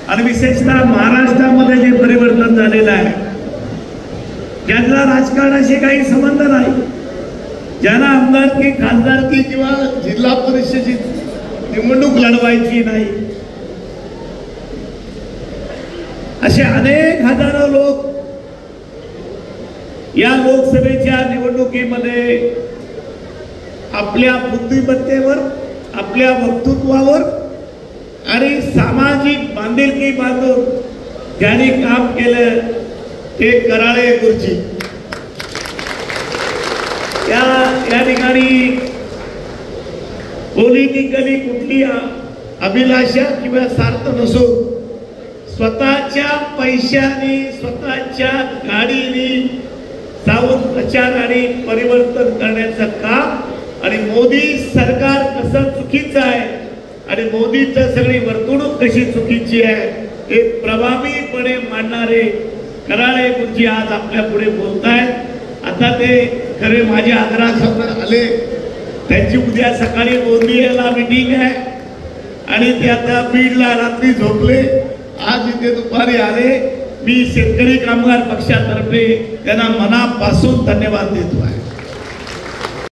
आणि विशेषतः महाराष्ट्रामध्ये जे परिवर्तन झालेलं आहे, ज्यांना राजकारणाशी काही संबंध नाही, ज्यांना आमदारकी खासदारकी किंवा जिल्हा परिषदेची निवडणूक लढवायची नाही, असे अनेक हजारो लोक या लोकसभेच्या निवडणुकीमध्ये आपल्या बुद्धिमत्तेवर, आपल्या वक्तृत्वावर आणि सामाजिक बांधिलकी बांधून ज्यांनी काम केलं ते कराळे गुरुजी. या ठिकाणी पॉलिटिकली कुठली अभिलाषा किंवा स्वार्थ नसून स्वतःच्या पैशाने, स्वतःच्या गाडीने जाऊन प्रचार आणि परिवर्तन करण्याचं काम आणि मोदी सरकार कसं चुकीचं आहे आणि मोदीचं सगळी वर्तणूक कशी चुकीची आहे हे प्रभावीपणे मांडणारे कराळे गुरुजी आज आपल्या पुढे बोलतायत. आता ते खरे माझ्या आग्रहासमोर आले, त्यांची उद्या सकाळी गोंदियाला मीटिंग आहे आणि ते आता बीडला रात्री झोपले, आज इथे दुपारी आले. मी शेतकरी कामगार पक्षातर्फे त्यांना मनापासून धन्यवाद देतो आहे.